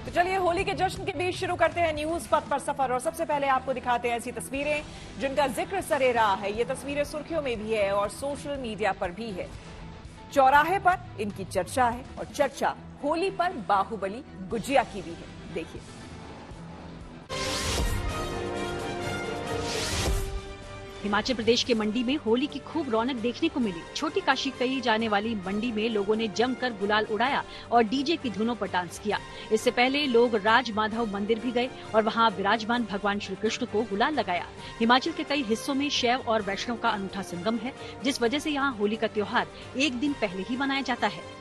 तो चलिए होली के जश्न के बीच शुरू करते हैं न्यूज पथ पर सफर और सबसे पहले आपको दिखाते हैं ऐसी तस्वीरें जिनका जिक्र सरे रहा है। ये तस्वीरें सुर्खियों में भी है और सोशल मीडिया पर भी है। चौराहे पर इनकी चर्चा है और चर्चा होली पर बाहुबली गुजिया की भी है। देखिए, हिमाचल प्रदेश के मंडी में होली की खूब रौनक देखने को मिली। छोटी काशी कही जाने वाली मंडी में लोगों ने जमकर गुलाल उड़ाया और डीजे की धुनों पर डांस किया। इससे पहले लोग राज माधव मंदिर भी गए और वहां विराजमान भगवान श्री कृष्ण को गुलाल लगाया। हिमाचल के कई हिस्सों में शैव और वैष्णव का अनूठा संगम है, जिस वजह से यहाँ होली का त्योहार एक दिन पहले ही मनाया जाता है।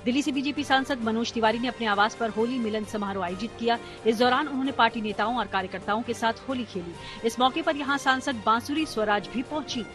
दिल्ली से बीजेपी सांसद मनोज तिवारी ने अपने आवास पर होली मिलन समारोह आयोजित किया। इस दौरान उन्होंने पार्टी नेताओं और कार्यकर्ताओं के साथ होली खेली। इस मौके पर यहां सांसद बांसुरी स्वराज भी पहुंची।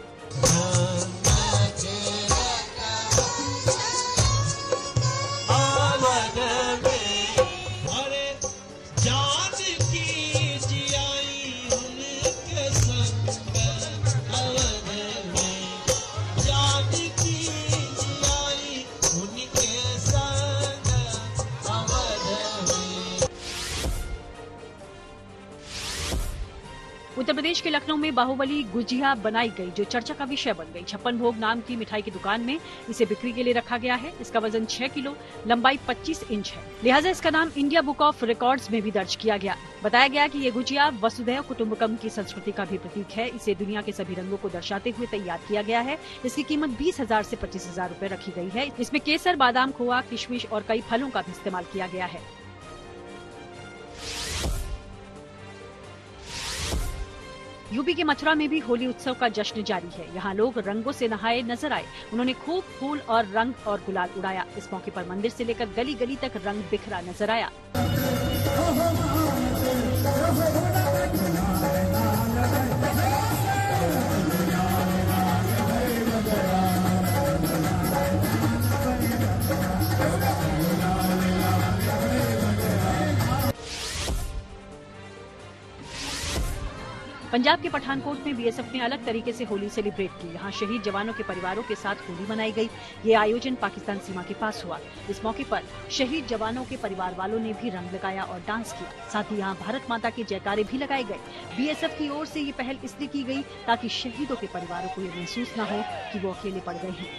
उत्तर प्रदेश के लखनऊ में बाहुबली गुजिया बनाई गई, जो चर्चा का विषय बन गई। 56 भोग नाम की मिठाई की दुकान में इसे बिक्री के लिए रखा गया है। इसका वजन 6 किलो, लंबाई 25 इंच है, लिहाजा इसका नाम इंडिया बुक ऑफ रिकॉर्ड्स में भी दर्ज किया गया। बताया गया कि ये गुजिया वसुधैव कुटुंबकम की संस्कृति का भी प्रतीक है। इसे दुनिया के सभी रंगों को दर्शाते हुए तैयार किया गया है। इसकी कीमत 20,000 से 25,000 रूपए रखी गई है। इसमें केसर, बादाम, खोआ, किशमिश और कई फलों का भी इस्तेमाल किया गया है। यूपी के मथुरा में भी होली उत्सव का जश्न जारी है। यहाँ लोग रंगों से नहाए नजर आए। उन्होंने खूब फूल और रंग और गुलाल उड़ाया। इस मौके पर मंदिर से लेकर गली गली तक रंग बिखरा नजर आया। पंजाब के पठानकोट में बीएसएफ ने अलग तरीके से होली सेलिब्रेट की। यहाँ शहीद जवानों के परिवारों के साथ होली मनाई गई। ये आयोजन पाकिस्तान सीमा के पास हुआ। इस मौके पर शहीद जवानों के परिवार वालों ने भी रंग लगाया और डांस किया। साथ ही यहाँ भारत माता के जयकारे भी लगाए गए। बीएसएफ की ओर से ये पहल इसलिए की गई ताकि शहीदों के परिवारों को ये महसूस न हो कि वो अकेले पड़ गए हैं।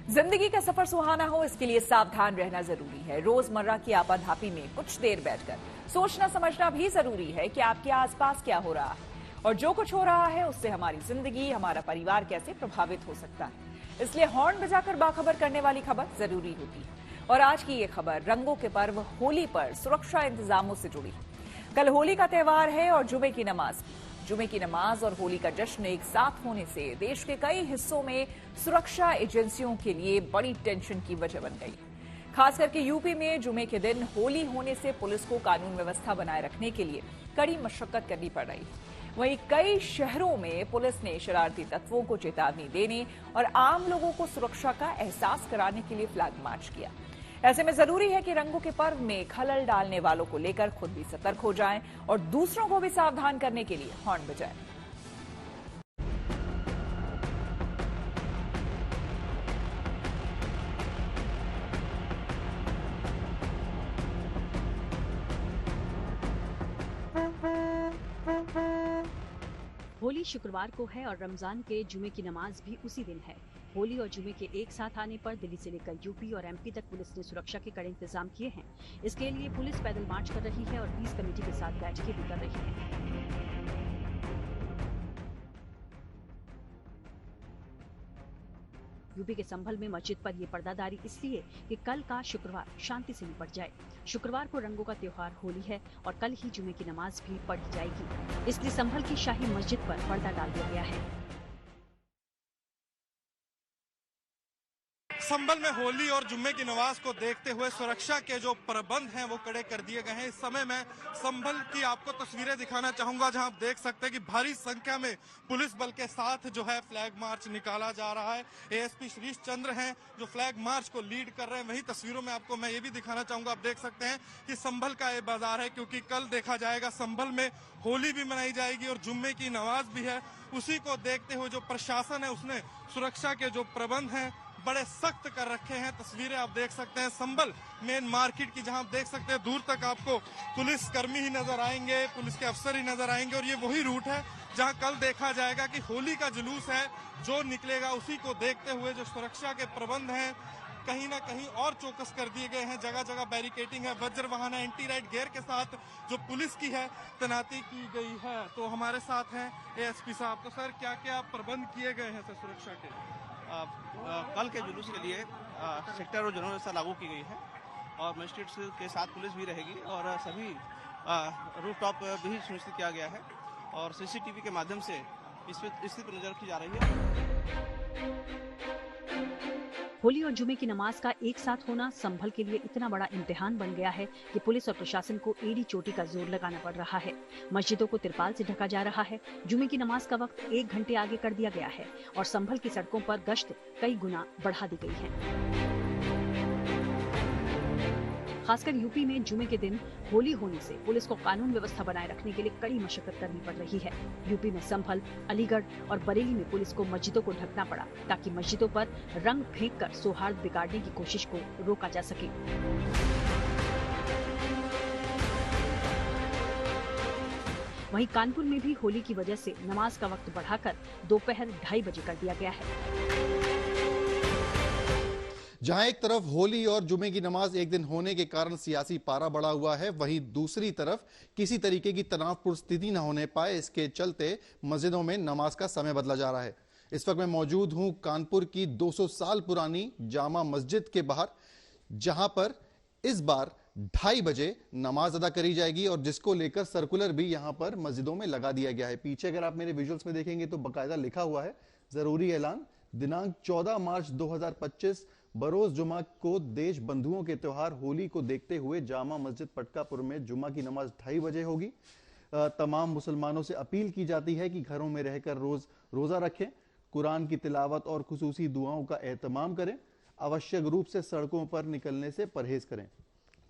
जिंदगी का सफर सुहाना हो, इसके लिए सावधान रहना जरूरी है। रोजमर्रा की आपाधापी में कुछ देर बैठकर सोचना समझना भी जरूरी है कि आपके आसपास क्या हो रहा है और जो कुछ हो रहा है उससे हमारी जिंदगी, हमारा परिवार कैसे प्रभावित हो सकता है। इसलिए हॉर्न बजाकर बाखबर करने वाली खबर जरूरी होती है। और आज की ये खबर रंगों के पर्व होली पर सुरक्षा इंतजामों से जुड़ी है। कल होली का त्योहार है और जुमे की नमाज। जुमे की नमाज और होली का जश्न एक साथ होने से देश के कई हिस्सों में सुरक्षा एजेंसियों के लिए बड़ी टेंशन की वजह बन गई। खास करके यूपी में जुमे के दिन होली होने से पुलिस को कानून व्यवस्था बनाए रखने के लिए कड़ी मशक्कत करनी पड़ रही है। वहीं कई शहरों में पुलिस ने शरारती तत्वों को चेतावनी देने और आम लोगों को सुरक्षा का एहसास कराने के लिए फ्लैग मार्च किया। ऐसे में जरूरी है कि रंगों के पर्व में खलल डालने वालों को लेकर खुद भी सतर्क हो जाएं और दूसरों को भी सावधान करने के लिए हॉर्न बजाएं। होली होली शुक्रवार को है और रमजान के जुमे की नमाज भी उसी दिन है। होली और जुमे के एक साथ आने पर दिल्ली से लेकर यूपी और एमपी तक पुलिस ने सुरक्षा के कड़े इंतजाम किए हैं। इसके लिए पुलिस पैदल मार्च कर रही है और पीस कमेटी के साथ बैठकें भी कर रही है। यूपी के संभल में मस्जिद पर ये पर्दादारी इसलिए कि कल का शुक्रवार शांति से निपट जाए। शुक्रवार को रंगों का त्योहार होली है और कल ही जुमे की नमाज भी पढ़ी जाएगी, इसलिए संभल की शाही मस्जिद पर पर्दा डाल दिया गया है। संभल में होली और जुम्मे की नमाज को देखते हुए सुरक्षा के जो प्रबंध हैं वो कड़े कर दिए गए हैं। इस समय मैं संभल की आपको तस्वीरें दिखाना चाहूंगा, जहां आप देख सकते हैं कि भारी संख्या में पुलिस बल के साथ जो है फ्लैग मार्च निकाला जा रहा है। एएसपी श्रीश चंद्र हैं जो फ्लैग मार्च को लीड कर रहे हैं। वहीं तस्वीरों में आपको मैं ये भी दिखाना चाहूंगा, आप देख सकते हैं कि संभल का ये बाजार है, क्योंकि कल देखा जाएगा संभल में होली भी मनाई जाएगी और जुम्मे की नमाज भी है। उसी को देखते हुए जो प्रशासन है उसने सुरक्षा के जो प्रबंध हैं बड़े सख्त कर रखे हैं। तस्वीरें आप देख सकते हैं संभल मेन मार्केट की, जहां आप देख सकते हैं दूर तक आपको पुलिस कर्मी ही नजर आएंगे, पुलिस के अफसर ही नजर आएंगे। और ये वही रूट है जहां कल देखा जाएगा कि होली का जुलूस है जो निकलेगा। उसी को देखते हुए जो सुरक्षा के प्रबंध हैं कहीं ना कहीं और चौकस कर दिए गए हैं। जगह जगह बैरिकेटिंग है, वज्र वाहन है, एंटी राइट गियर के साथ जो पुलिस की है तैनाती की गई है। तो हमारे साथ हैं एएसपी साहब। तो सर क्या क्या प्रबंध किए गए हैं सर सुरक्षा के? कल के जुलूस के लिए सेक्टर और जोनल व्यवस्था लागू की गई है और मजिस्ट्रेट्स के साथ पुलिस भी रहेगी और सभी रूफ टॉप भी सुनिश्चित किया गया है और सीसीटीवी के माध्यम से इस स्थिति पर नजर रखी जा रही है। होली और जुमे की नमाज का एक साथ होना संभल के लिए इतना बड़ा इम्तिहान बन गया है कि पुलिस और प्रशासन को एड़ी चोटी का जोर लगाना पड़ रहा है। मस्जिदों को तिरपाल से ढका जा रहा है। जुमे की नमाज का वक्त 1 घंटे आगे कर दिया गया है और संभल की सड़कों पर गश्त कई गुना बढ़ा दी गई है। खासकर यूपी में जुमे के दिन होली होने से पुलिस को कानून व्यवस्था बनाए रखने के लिए कड़ी मशक्कत करनी पड़ रही है। यूपी में संभल, अलीगढ़ और बरेली में पुलिस को मस्जिदों को ढकना पड़ा ताकि मस्जिदों पर रंग फेंककर सौहार्द बिगाड़ने की कोशिश को रोका जा सके। वहीं कानपुर में भी होली की वजह से नमाज का वक्त बढ़ाकर दोपहर 2:30 बजे कर दिया गया है। जहां एक तरफ होली और जुमे की नमाज एक दिन होने के कारण सियासी पारा बढ़ा हुआ है, वहीं दूसरी तरफ किसी तरीके की तनावपूर्ण स्थिति न होने पाए, इसके चलते मस्जिदों में नमाज का समय बदला जा रहा है। इस वक्त मैं मौजूद हूं कानपुर की 200 साल पुरानी जामा मस्जिद के बाहर, जहां पर इस बार 2:30 बजे नमाज अदा करी जाएगी और जिसको लेकर सर्कुलर भी यहां पर मस्जिदों में लगा दिया गया है। पीछे अगर आप मेरे विजुअल्स में देखेंगे तो बाकायदा लिखा हुआ है जरूरी ऐलान, दिनांक 14 मार्च 2025 बरोज जुमा को देश बंधुओं के त्योहार होली को देखते हुए जामा मस्जिद पटकापुर में जुमा की नमाज 2:30 बजे होगी। तमाम मुसलमानों से अपील की जाती है कि घरों में रहकर रोजा रखें, कुरान की तिलावत और खुसूसी दुआओं का एहतमाम करें, आवश्यक रूप से सड़कों पर निकलने से परहेज करें,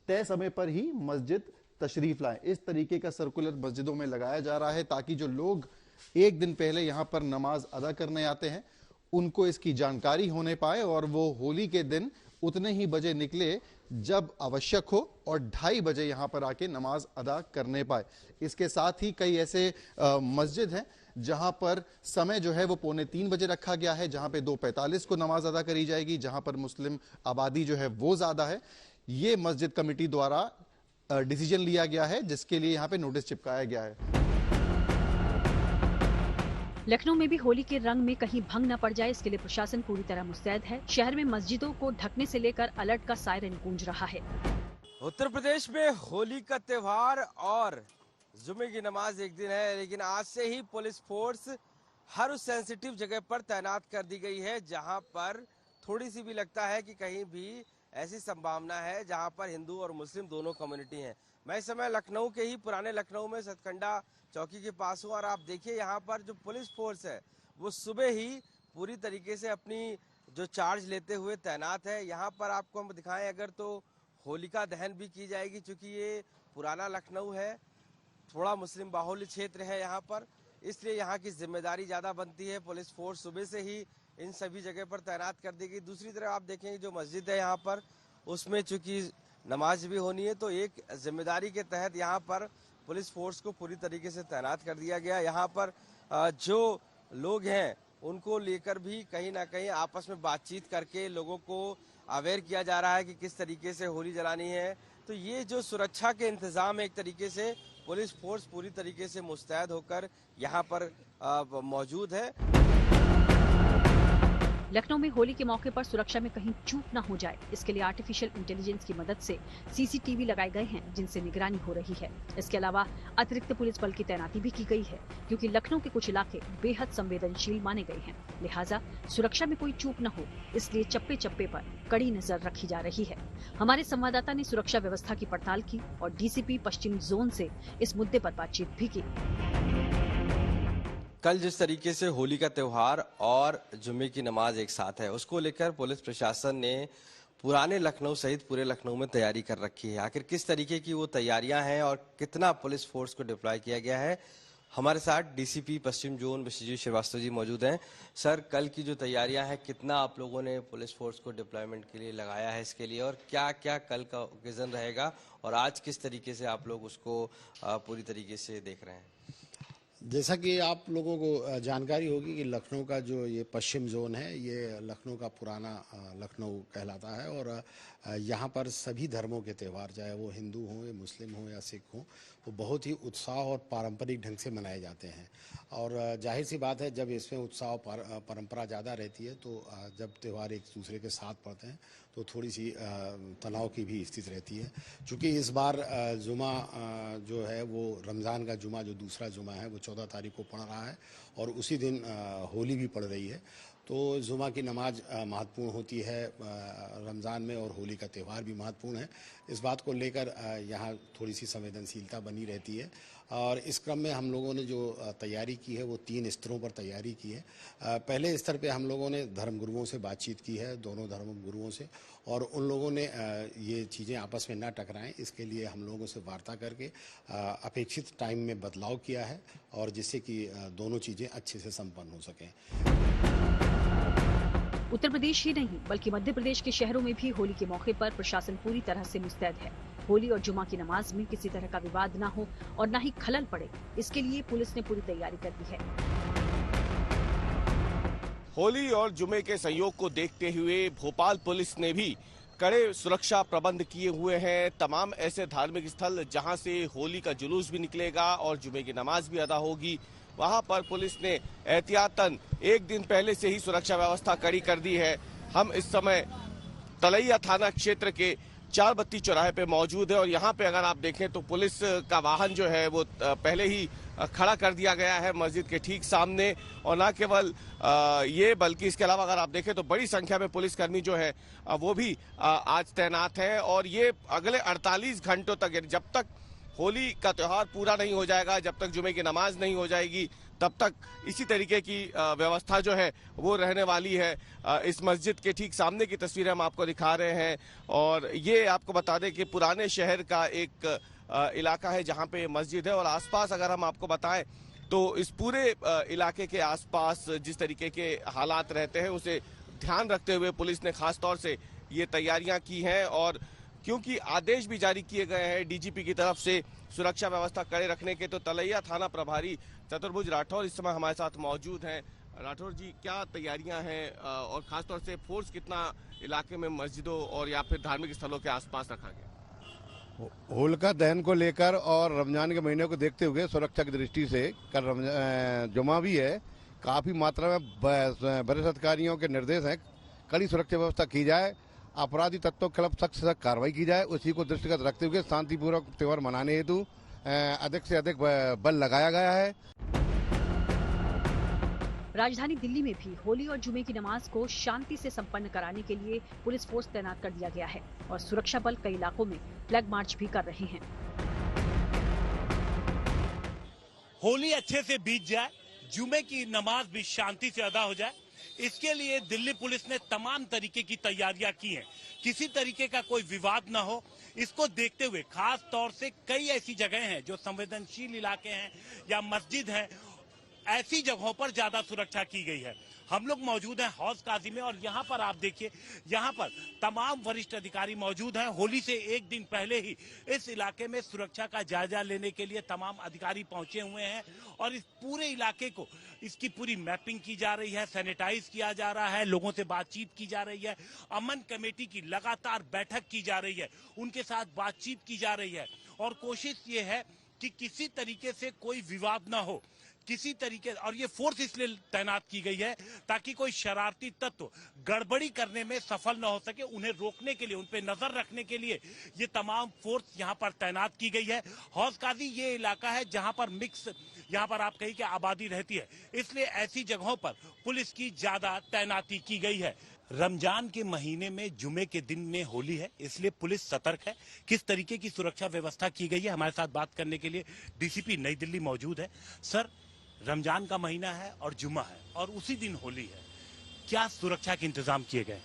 तय समय पर ही मस्जिद तशरीफ लाएं। इस तरीके का सर्कुलर मस्जिदों में लगाया जा रहा है ताकि जो लोग एक दिन पहले यहां पर नमाज अदा करने आते हैं उनको इसकी जानकारी होने पाए और वो होली के दिन उतने ही बजे निकले जब आवश्यक हो और 2:30 बजे यहां पर आके नमाज अदा करने पाए। इसके साथ ही कई ऐसे मस्जिद हैं जहां पर समय जो है वो 2:45 बजे रखा गया है, जहां पे 2:45 को नमाज अदा करी जाएगी, जहां पर मुस्लिम आबादी जो है वो ज्यादा है। ये मस्जिद कमेटी द्वारा डिसीजन लिया गया है, जिसके लिए यहां पे नोटिस चिपकाया गया है। लखनऊ में भी होली के रंग में कहीं भंग न पड़ जाए, इसके लिए प्रशासन पूरी तरह मुस्तैद है। शहर में मस्जिदों को ढकने से लेकर अलर्ट का सायरन गूंज रहा है। उत्तर प्रदेश में होली का त्योहार और जुमे की नमाज एक दिन है, लेकिन आज से ही पुलिस फोर्स हर उस सेंसिटिव जगह पर तैनात कर दी गई है जहां पर थोड़ी सी भी लगता है कि कहीं भी ऐसी संभावना है जहां पर हिंदू और मुस्लिम दोनों कम्युनिटी हैं। मैं इस समय लखनऊ के ही पुराने लखनऊ में सतखंडा चौकी के पास हूँ और आप देखिए यहाँ पर जो पुलिस फोर्स है वो सुबह ही पूरी तरीके से अपनी जो चार्ज लेते हुए तैनात है। यहाँ पर आपको हम दिखाएं अगर तो होलिका दहन भी की जाएगी, चूंकि ये पुराना लखनऊ है, थोड़ा मुस्लिम बाहुल्य क्षेत्र है यहाँ पर, इसलिए यहाँ की जिम्मेदारी ज़्यादा बनती है। पुलिस फोर्स सुबह से ही इन सभी जगह पर तैनात कर दी गई। दूसरी तरफ आप देखेंगे जो मस्जिद है यहाँ पर, उसमें चूंकि नमाज भी होनी है तो एक जिम्मेदारी के तहत यहाँ पर पुलिस फोर्स को पूरी तरीके से तैनात कर दिया गया। यहाँ पर जो लोग हैं उनको लेकर भी कहीं ना कहीं आपस में बातचीत करके लोगों को अवेयर किया जा रहा है कि किस तरीके से होली जलानी है। तो ये जो सुरक्षा के इंतजाम एक तरीके से पुलिस फोर्स पूरी तरीके से मुस्तैद होकर यहाँ पर मौजूद है। लखनऊ में होली के मौके पर सुरक्षा में कहीं चूक न हो जाए, इसके लिए आर्टिफिशियल इंटेलिजेंस की मदद से सीसीटीवी लगाए गए हैं, जिनसे निगरानी हो रही है। इसके अलावा अतिरिक्त पुलिस बल की तैनाती भी की गई है, क्योंकि लखनऊ के कुछ इलाके बेहद संवेदनशील माने गए हैं। लिहाजा सुरक्षा में कोई चूक न हो, इसलिए चप्पे चप्पे पर कड़ी नजर रखी जा रही है। हमारे संवाददाता ने सुरक्षा व्यवस्था की पड़ताल की और डीसीपी पश्चिम जोन से इस मुद्दे पर बातचीत भी की। कल जिस तरीके से होली का त्योहार और जुम्मे की नमाज एक साथ है, उसको लेकर पुलिस प्रशासन ने पुराने लखनऊ सहित पूरे लखनऊ में तैयारी कर रखी है। आखिर किस तरीके की वो तैयारियां हैं और कितना पुलिस फोर्स को डिप्लॉय किया गया है, हमारे साथ डीसीपी पश्चिम जोन विश्वजीत श्रीवास्तव जी मौजूद हैं। सर, कल की जो तैयारियां हैं, कितना आप लोगों ने पुलिस फोर्स को डिप्लॉयमेंट के लिए लगाया है इसके लिए, और क्या क्या कल का ओकेजन रहेगा और आज किस तरीके से आप लोग उसको पूरी तरीके से देख रहे हैं? जैसा कि आप लोगों को जानकारी होगी कि लखनऊ का जो ये पश्चिम जोन है, ये लखनऊ का पुराना लखनऊ कहलाता है और यहाँ पर सभी धर्मों के त्यौहार, चाहे वो हिंदू हों या मुस्लिम हों या सिख हों, वो बहुत ही उत्साह और पारंपरिक ढंग से मनाए जाते हैं। और जाहिर सी बात है, जब इसमें उत्साह और परंपरा ज़्यादा रहती है तो जब त्यौहार एक दूसरे के साथ पड़ते हैं तो थोड़ी सी तनाव की भी स्थिति रहती है। चूँकि इस बार जुमा जो है वो रमज़ान का जुमा, जो दूसरा जुमा है, वो 14 तारीख को पड़ रहा है और उसी दिन होली भी पड़ रही है। तो जुमा की नमाज महत्वपूर्ण होती है रमज़ान में और होली का त्यौहार भी महत्वपूर्ण है। इस बात को लेकर यहाँ थोड़ी सी संवेदनशीलता बनी रहती है और इस क्रम में हम लोगों ने जो तैयारी की है वो 3 स्तरों पर तैयारी की है। पहले स्तर पे हम लोगों ने धर्मगुरुओं से बातचीत की है, दोनों धर्मगुरुओं से, और उन लोगों ने ये चीज़ें आपस में ना टकराएं, इसके लिए हम लोगों से वार्ता करके अपेक्षित टाइम में बदलाव किया है और जिससे कि दोनों चीज़ें अच्छे से संपन्न हो सकें। उत्तर प्रदेश ही नहीं बल्कि मध्य प्रदेश के शहरों में भी होली के मौके पर प्रशासन पूरी तरह से मुस्तैद है। होली और जुमा की नमाज में किसी तरह का विवाद न हो और न ही खलल पड़े, इसके लिए पुलिस ने पूरी तैयारी कर दी है। होली और जुमे के संयोग को देखते हुए भोपाल पुलिस ने भी कड़े सुरक्षा प्रबंध किए हुए हैं। तमाम ऐसे धार्मिक स्थल जहां से होली का जुलूस भी निकलेगा और जुमे की नमाज भी अदा होगी, वहां पर पुलिस ने एहतियातन एक दिन पहले से ही सुरक्षा व्यवस्था कड़ी कर दी है। हम इस समय तलैया थाना क्षेत्र के 4 बत्ती चौराहे पे मौजूद है और यहाँ पे अगर आप देखें तो पुलिस का वाहन जो है वो पहले ही खड़ा कर दिया गया है मस्जिद के ठीक सामने। और न केवल ये बल्कि इसके अलावा अगर आप देखें तो बड़ी संख्या में पुलिसकर्मी जो है वो भी आज तैनात है और ये अगले 48 घंटों तक, जब तक होली का त्यौहार पूरा नहीं हो जाएगा, जब तक जुमे की नमाज नहीं हो जाएगी, तब तक इसी तरीके की व्यवस्था जो है वो रहने वाली है। इस मस्जिद के ठीक सामने की तस्वीरें हम आपको दिखा रहे हैं और ये आपको बता दें कि पुराने शहर का एक इलाका है जहां पे मस्जिद है और आसपास अगर हम आपको बताएं तो इस पूरे इलाके के आसपास जिस तरीके के हालात रहते हैं उसे ध्यान रखते हुए पुलिस ने खास तौर से ये तैयारियां की हैं और क्योंकि आदेश भी जारी किए गए हैं डीजीपी की तरफ से सुरक्षा व्यवस्था कड़े रखने के, तो तलैया थाना प्रभारी चतुर्भुज राठौर इस समय हमारे साथ मौजूद हैं। राठौर जी, क्या तैयारियां हैं और खासतौर से फोर्स कितना इलाके में मस्जिदों और या फिर धार्मिक स्थलों के आसपास रखा गया? होलिका दहन को लेकर और रमजान के महीने को देखते हुए सुरक्षा की दृष्टि से कल जुमा भी है, काफी मात्रा में वरिष्ठ अधिकारियों के निर्देश हैं कड़ी सुरक्षा व्यवस्था की जाए, अपराधी तत्वों के खिलाफ सख्त से सख्त कार्रवाई की जाए। उसी को दृष्टिगत रखते हुए शांतिपूर्वक त्यौहार मनाने हेतु अधिक से अधिक बल लगाया गया है। राजधानी दिल्ली में भी होली और जुमे की नमाज को शांति से संपन्न कराने के लिए पुलिस फोर्स तैनात कर दिया गया है और सुरक्षा बल कई इलाकों में फ्लैग मार्च भी कर रहे हैं। होली अच्छे से बीत जाए, जुमे की नमाज भी शांति से अदा हो जाए, इसके लिए दिल्ली पुलिस ने तमाम तरीके की तैयारियां की हैं। किसी तरीके का कोई विवाद न हो, इसको देखते हुए खास तौर से कई ऐसी जगह हैं जो संवेदनशील इलाके हैं या मस्जिद हैं, ऐसी जगहों पर ज्यादा सुरक्षा की गई है। हम लोग मौजूद हैं हौज काजी में और यहाँ पर आप देखिए, यहाँ पर तमाम वरिष्ठ अधिकारी मौजूद हैं। होली से एक दिन पहले ही इस इलाके में सुरक्षा का जायजा लेने के लिए तमाम अधिकारी पहुंचे हुए हैं और इस पूरे इलाके को, इसकी पूरी मैपिंग की जा रही है, सैनिटाइज किया जा रहा है, लोगों से बातचीत की जा रही है, अमन कमेटी की लगातार बैठक की जा रही है, उनके साथ बातचीत की जा रही है और कोशिश ये है कि किसी तरीके से कोई विवाद ना हो, किसी तरीके, और ये फोर्स इसलिए तैनात की गई है ताकि कोई शरारती तत्व गड़बड़ी करने में सफल ना हो सके। उन्हें रोकने के लिए, उन पे नजर रखने के लिए ये तमाम फोर्स यहाँ पर तैनात की गई है। हौज काजी ये इलाका है जहाँ पर मिक्स, यहाँ पर आप कहिए कि आबादी रहती है, इसलिए ऐसी जगहों पर पुलिस की ज्यादा तैनाती की गई है। रमजान के महीने में जुमे के दिन में होली है, इसलिए पुलिस सतर्क है। किस तरीके की सुरक्षा व्यवस्था की गई है, हमारे साथ बात करने के लिए डीसीपी नई दिल्ली मौजूद है। सर, रमजान का महीना है और जुमा है और उसी दिन होली है, क्या सुरक्षा के इंतजाम किए गए?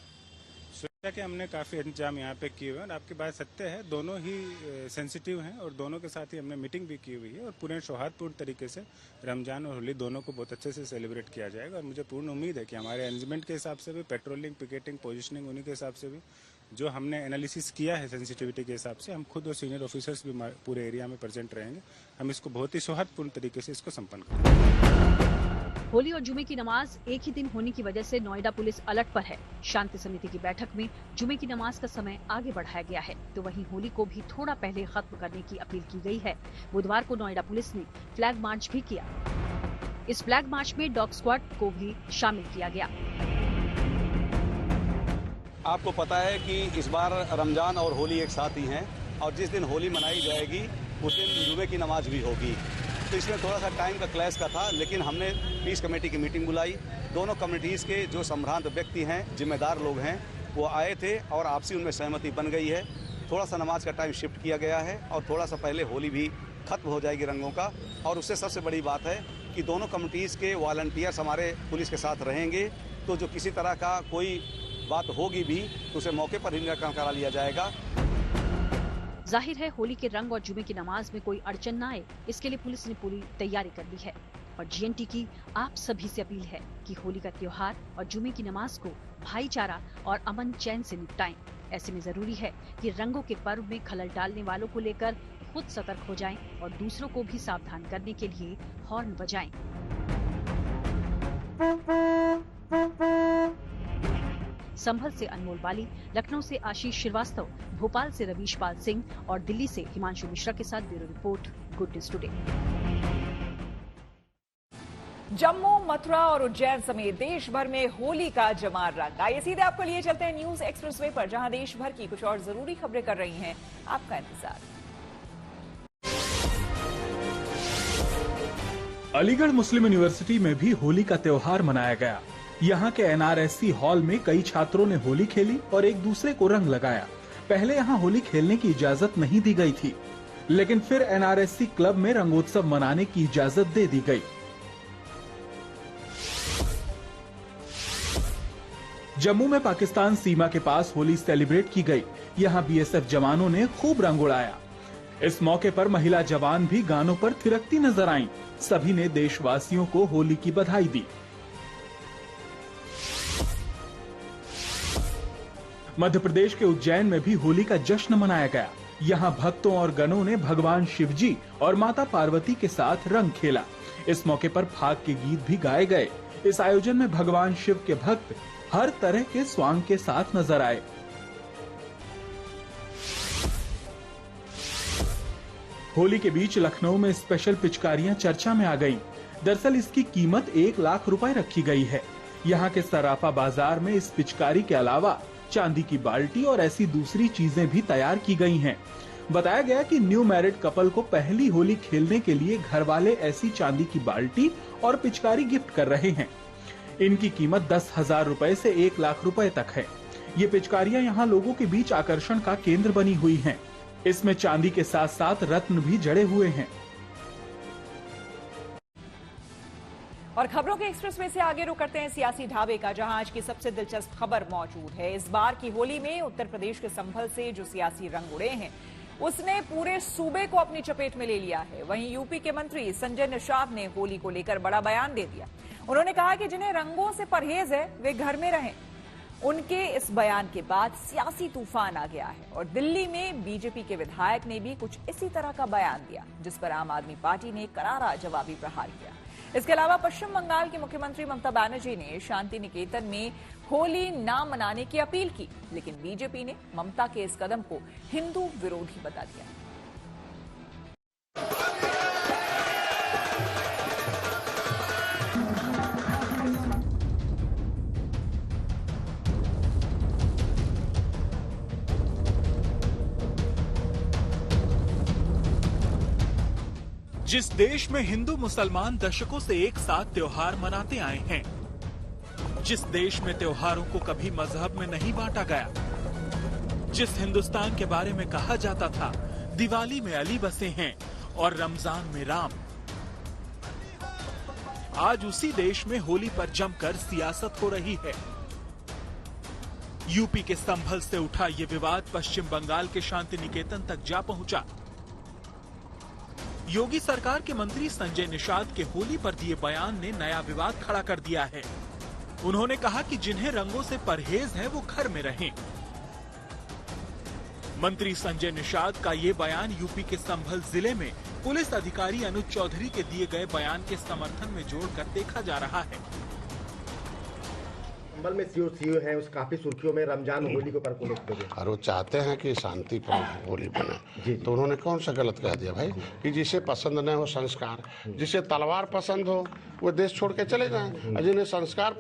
सुरक्षा के हमने काफ़ी इंतजाम यहाँ पे किए हुए हैं और आपकी बात सत्य है, दोनों ही सेंसिटिव हैं और दोनों के साथ ही हमने मीटिंग भी की हुई है और पूरे सौहार्दपूर्ण तरीके से रमजान और होली दोनों को बहुत अच्छे से सेलिब्रेट किया जाएगा। और मुझे पूर्ण उम्मीद है कि हमारे अरेंजमेंट के हिसाब से भी, पेट्रोलिंग, पिकेटिंग, पोजिशनिंग, उन्हीं के हिसाब से भी जो हमने एनालिसिस किया है सेंसिटिविटी के हिसाब से, हम खुद और सीनियर ऑफिसर्स भी पूरे एरिया में प्रेजेंट रहेंगे। हम इसको बहुत ही सौहार्दपूर्ण तरीके से इसको संपन्न करेंगे। होली और जुमे की नमाज एक ही दिन होने की वजह से नोएडा पुलिस अलर्ट पर है। शांति समिति की बैठक में जुमे की नमाज का समय आगे बढ़ाया गया है, तो वहीं होली को भी थोड़ा पहले खत्म करने की अपील की गई है। बुधवार को नोएडा पुलिस ने फ्लैग मार्च भी किया। इस फ्लैग मार्च में डॉग स्क्वाड को भी शामिल किया गया। आपको पता है कि इस बार रमजान और होली एक साथ ही हैं और जिस दिन होली मनाई जाएगी उस दिन जुमे की नमाज भी होगी, तो इसमें थोड़ा सा टाइम का क्लैश का था, लेकिन हमने पीस कमेटी की मीटिंग बुलाई। दोनों कम्युनिटीज़ के जो संभ्रांत व्यक्ति हैं, जिम्मेदार लोग हैं, वो आए थे और आपसी उनमें सहमति बन गई है। थोड़ा सा नमाज का टाइम शिफ्ट किया गया है और थोड़ा सा पहले होली भी खत्म हो जाएगी रंगों का। और उससे सबसे बड़ी बात है कि दोनों कम्युनिटीज़ के वॉलंटियर्स हमारे पुलिस के साथ रहेंगे, तो जो किसी तरह का कोई बात होगी भी तो उसे मौके पर ही निराकरण करा लिया जाएगा। जाहिर है होली के रंग और जुमे की नमाज में कोई अड़चन न आए, इसके लिए पुलिस ने पूरी तैयारी कर ली है। और जीएनटी की आप सभी से अपील है कि होली का त्योहार और जुमे की नमाज को भाईचारा और अमन चैन से निपटाएं। ऐसे में जरूरी है कि रंगों के पर्व में खलल डालने वालों को लेकर खुद सतर्क हो जाएं और दूसरों को भी सावधान करने के लिए हॉर्न बजाएं। संभल से अनमोल बाली, लखनऊ से आशीष श्रीवास्तव, भोपाल से रवीश पाल सिंह और दिल्ली से हिमांशु मिश्रा के साथ bureau report, good news today. Jammu, Mathura और उज्जैन समेत देश भर में होली का जमार रंग। आइए सीधे आपको लिए चलते हैं न्यूज एक्सप्रेसवे पर, जहां देश भर की कुछ और जरूरी खबरें कर रही हैं आपका इंतजार। अलीगढ़ मुस्लिम यूनिवर्सिटी में भी होली का त्योहार मनाया गया। यहाँ के एनआरएससी हॉल में कई छात्रों ने होली खेली और एक दूसरे को रंग लगाया। पहले यहाँ होली खेलने की इजाजत नहीं दी गई थी, लेकिन फिर एनआरएससी क्लब में रंगोत्सव मनाने की इजाजत दे दी गई। जम्मू में पाकिस्तान सीमा के पास होली सेलिब्रेट की गई। यहाँ बीएसएफ जवानों ने खूब रंग उड़ाया। इस मौके पर महिला जवान भी गानों पर थिरकती नजर आईं। सभी ने देशवासियों को होली की बधाई दी। मध्य प्रदेश के उज्जैन में भी होली का जश्न मनाया गया। यहाँ भक्तों और गणों ने भगवान शिवजी और माता पार्वती के साथ रंग खेला। इस मौके पर फाग के गीत भी गाए गए। इस आयोजन में भगवान शिव के भक्त हर तरह के स्वांग के साथ नजर आए। होली के बीच लखनऊ में स्पेशल पिचकारियां चर्चा में आ गईं। दरअसल इसकी कीमत 1 लाख रुपए रखी गई है। यहाँ के सराफा बाजार में इस पिचकारी के अलावा चांदी की बाल्टी और ऐसी दूसरी चीजें भी तैयार की गई हैं। बताया गया कि न्यू मैरिड कपल को पहली होली खेलने के लिए घर वाले ऐसी चांदी की बाल्टी और पिचकारी गिफ्ट कर रहे हैं। इनकी कीमत 10,000 रुपए से 1 लाख रुपए तक है। ये पिचकारियां यहाँ लोगों के बीच आकर्षण का केंद्र बनी हुई हैं। इसमें चांदी के साथ साथ रत्न भी जड़े हुए हैं। और खबरों के एक्सप्रेसवे से आगे रुक करते हैं सियासी ढाबे का, जहां आज की सबसे दिलचस्प खबर मौजूद है। इस बार की होली में उत्तर प्रदेश के संभल से जो सियासी रंग उड़े हैं, उसने पूरे सूबे को अपनी चपेट में ले लिया है। वहीं यूपी के मंत्री संजय निषाद ने होली को लेकर बड़ा बयान दे दिया। उन्होंने कहा कि जिन्हें रंगों से परहेज है वे घर में रहें। उनके इस बयान के बाद सियासी तूफान आ गया है और दिल्ली में बीजेपी के विधायक ने भी कुछ इसी तरह का बयान दिया, जिस पर आम आदमी पार्टी ने करारा जवाबी प्रहार किया। इसके अलावा पश्चिम बंगाल की मुख्यमंत्री ममता बनर्जी ने शांति निकेतन में होली ना मनाने की अपील की, लेकिन बीजेपी ने ममता के इस कदम को हिंदू विरोधी बता दिया। जिस देश में हिंदू मुसलमान दशकों से एक साथ त्योहार मनाते आए हैं, जिस देश में त्योहारों को कभी मजहब में नहीं बांटा गया, जिस हिंदुस्तान के बारे में कहा जाता था दिवाली में अली बसे हैं और रमजान में राम, आज उसी देश में होली पर जमकर सियासत हो रही है। यूपी के संभल से उठा ये विवाद पश्चिम बंगाल के शांति निकेतन तक जा पहुंचा। योगी सरकार के मंत्री संजय निषाद के होली पर दिए बयान ने नया विवाद खड़ा कर दिया है। उन्होंने कहा कि जिन्हें रंगों से परहेज है वो घर में रहें। मंत्री संजय निषाद का ये बयान यूपी के संभल जिले में पुलिस अधिकारी अनुज चौधरी के दिए गए बयान के समर्थन में जोड़कर देखा जा रहा है। संभल में सीओ है, उस काफी सुर्खियों में रमजान होली के ऊपर पुलिस और वो चाहते हैं कि शांतिपूर्ण होली बने, तो उन्होंने कौन सा गलत कह दिया भाई कि जिसे पसंद न हो संस्कार, जिसे तलवार पसंद हो वो देश छोड़ के चले जाएं, और जिन्हें संस्कार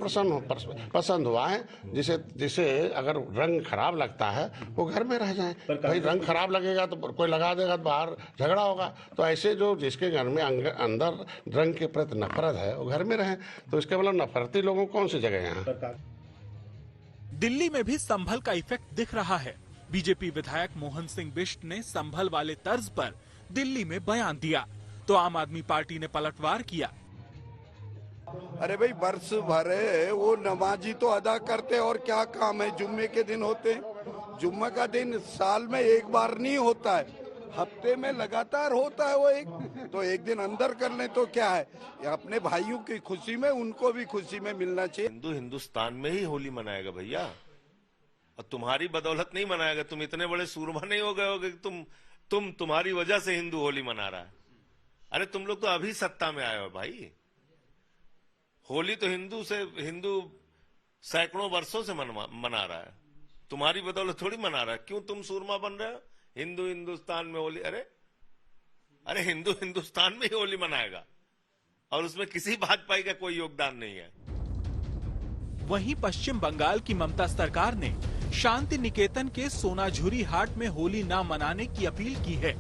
पसंद हो आए, जिसे अगर रंग खराब लगता है वो घर में रह जाएं। भाई रंग खराब लगेगा तो कोई लगा देगा तो बाहर झगड़ा होगा, तो ऐसे जो जिसके घर में अंदर रंग के प्रति नफरत है वो घर में रहें। तो इसके मतलब नफरती लोगों कौन सी जगह है? दिल्ली में भी संभल का इफेक्ट दिख रहा है। बीजेपी विधायक मोहन सिंह बिष्ट ने संभल वाले तर्ज पर दिल्ली में बयान दिया तो आम आदमी पार्टी ने पलटवार किया। अरे भाई वर्ष भर वो नमाजी तो अदा करते और क्या काम है, जुम्मे के दिन होते हैं। जुम्मे का दिन साल में एक बार नहीं होता है, हफ्ते में लगातार होता है वो तो एक दिन अंदर कर ले तो क्या है। अपने भाइयों की खुशी में उनको भी खुशी में मिलना चाहिए। हिंदुस्तान में ही होली मनाएगा भैया, और तुम्हारी बदौलत नहीं मनाएगा। तुम इतने बड़े सूरमा नहीं हो गए होगे कि तुम्हारी वजह से हिंदू होली मना रहा है। अरे तुम लोग तो अभी सत्ता में आए हो भाई। होली तो हिंदू सैकड़ों वर्षों से मना रहा है, तुम्हारी बदौलत थोड़ी मना रहा है। क्यों तुम सूरमा बन रहे हो? हिंदुस्तान में होली, अरे हिंदू हिंदुस्तान में ही होली मनाएगा और उसमें किसी भाजपा का कोई योगदान नहीं है। वहीं पश्चिम बंगाल की ममता सरकार ने शांति निकेतन के सोनाझुरी हाट में होली ना मनाने की अपील की है।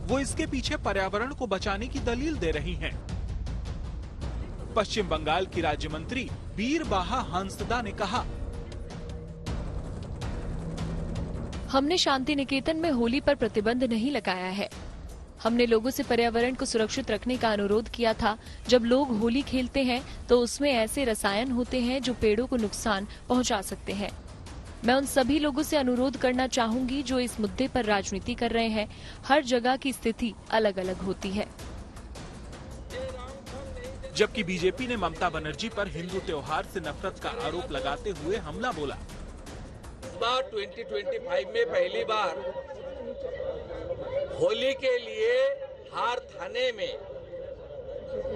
वो इसके पीछे पर्यावरण को बचाने की दलील दे रही हैं। पश्चिम बंगाल की राज्य मंत्री बीरबाहा हंसदा ने कहा, हमने शांति निकेतन में होली पर प्रतिबंध नहीं लगाया है। हमने लोगों से पर्यावरण को सुरक्षित रखने का अनुरोध किया था। जब लोग होली खेलते हैं तो उसमें ऐसे रसायन होते हैं जो पेड़ों को नुकसान पहुंचा सकते हैं। मैं उन सभी लोगों से अनुरोध करना चाहूंगी जो इस मुद्दे पर राजनीति कर रहे हैं। हर जगह की स्थिति अलग अलग होती है। जबकि बीजेपी ने ममता बनर्जी पर हिंदू त्योहार से नफरत का आरोप लगाते हुए हमला बोला। 2025 में पहली बार होली के लिए हर थाने में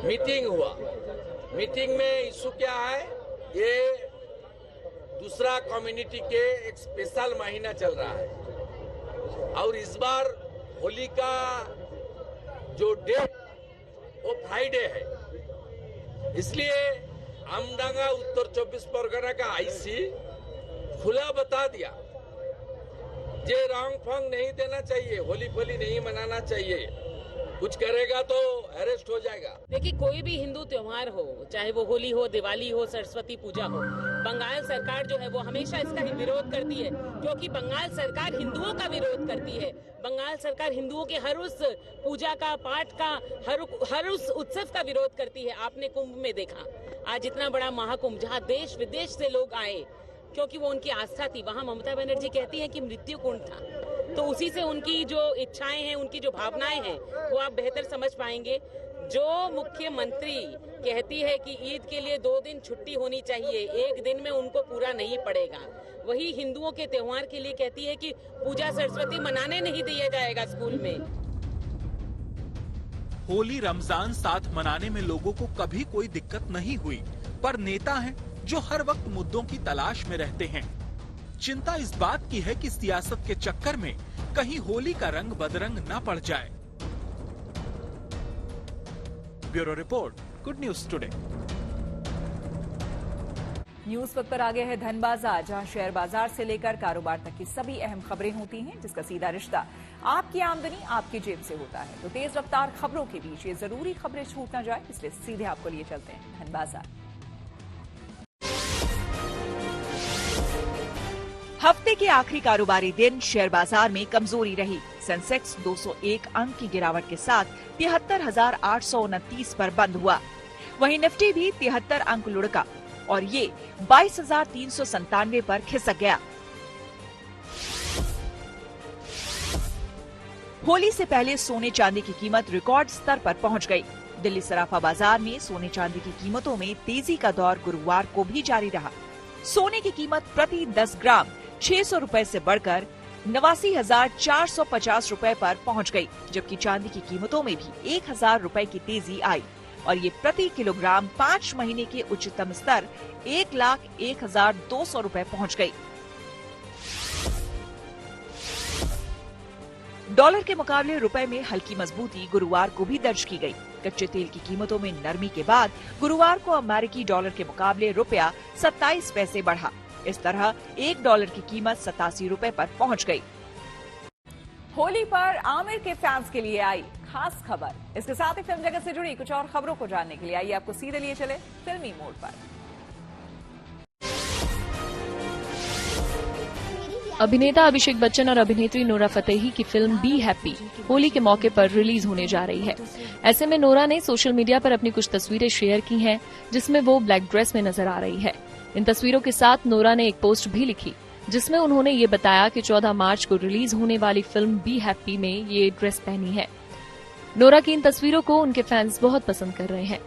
मीटिंग हुआ। मीटिंग में इशू क्या है, ये दूसरा कम्युनिटी के एक स्पेशल महीना चल रहा है और इस बार होली का जो डेट वो फ्राइडे है, इसलिए आमडांगा उत्तर 24 परगना का आईसी खुला बता दिया ये रंग फंग नहीं देना चाहिए, होली फोली नहीं मनाना चाहिए, कुछ करेगा तो अरेस्ट हो जाएगा। देखिए, कोई भी हिंदू त्योहार हो, चाहे वो होली हो, दिवाली हो, सरस्वती पूजा हो, बंगाल सरकार जो है वो हमेशा इसका ही विरोध करती है, क्योंकि बंगाल सरकार हिंदुओं का विरोध करती है। बंगाल सरकार हिंदुओं के हर उस पूजा का, पाठ का, हर उस उत्सव का विरोध करती है। आपने कुंभ में देखा, आज इतना बड़ा महाकुंभ जहाँ देश विदेश से लोग आए क्योंकि वो उनकी आस्था थी। वहाँ ममता बनर्जी कहती है कि मृत्यु कुंड था, तो उसी से उनकी जो इच्छाएं हैं, उनकी जो भावनाएं हैं, वो आप बेहतर समझ पाएंगे। जो मुख्यमंत्री कहती है कि ईद के लिए 2 दिन छुट्टी होनी चाहिए, 1 दिन में उनको पूरा नहीं पड़ेगा। वही हिंदुओं के त्योहार के लिए कहती है कि पूजा सरस्वती मनाने नहीं दिया जाएगा स्कूल में। होली रमजान साथ मनाने में लोगों को कभी कोई दिक्कत नहीं हुई, पर नेता हैं जो हर वक्त मुद्दों की तलाश में रहते हैं। चिंता इस बात की है कि सियासत के चक्कर में कहीं होली का रंग बदरंग न पड़ जाए। Bureau report, good news today. News वक्त पर आ गया है धन बाजार, जहां शेयर बाजार से लेकर कारोबार तक की सभी अहम खबरें होती हैं, जिसका सीधा रिश्ता आपकी आमदनी आपकी जेब से होता है। तो तेज रफ्तार खबरों के बीच ये जरूरी खबरें छूट न जाए, इसलिए सीधे आपको लिए चलते हैं धन बाजार। हफ्ते के आखिरी कारोबारी दिन शेयर बाजार में कमजोरी रही। सेंसेक्स 201 अंक की गिरावट के साथ 73,829 पर बंद हुआ। वहीं निफ्टी भी 73 अंक लुढ़का और ये 22,397 पर खिसक गया। होली से पहले सोने चांदी की कीमत रिकॉर्ड स्तर पर पहुंच गई। दिल्ली सराफा बाजार में सोने चांदी की कीमतों में तेजी का दौर गुरुवार को भी जारी रहा। सोने की कीमत प्रति 10 ग्राम 600 रुपए से बढ़कर 89,450 रुपए पर पहुंच गई, जबकि चांदी की कीमतों में भी 1,000 रुपए की तेजी आई और ये प्रति किलोग्राम 5 महीने के उच्चतम स्तर 1,01,200 रुपए पहुंच गई। डॉलर के मुकाबले रुपए में हल्की मजबूती गुरुवार को भी दर्ज की गई। कच्चे तेल की कीमतों में नरमी के बाद गुरुवार को अमेरिकी डॉलर के मुकाबले रुपया 27 पैसे बढ़ा। इस तरह $1 की कीमत 87 रुपए पर पहुंच गई। होली पर आमिर के फैंस के लिए आई खास खबर। इसके साथ ही फिल्म जगत से जुड़ी कुछ और खबरों को जानने के लिए आइए आपको सीधे लिए चले फिल्मी मोड पर। अभिनेता अभिषेक बच्चन और अभिनेत्री नोरा फतेही की फिल्म बी हैप्पी होली के मौके पर रिलीज होने जा रही है। ऐसे में नोरा ने सोशल मीडिया पर अपनी कुछ तस्वीरें शेयर की हैं, जिसमें वो ब्लैक ड्रेस में नजर आ रही है। इन तस्वीरों के साथ नोरा ने एक पोस्ट भी लिखी, जिसमें उन्होंने ये बताया कि 14 मार्च को रिलीज होने वाली फिल्म बी हैप्पी में ये ड्रेस पहनी है। नोरा की इन तस्वीरों को उनके फैंस बहुत पसंद कर रहे हैं।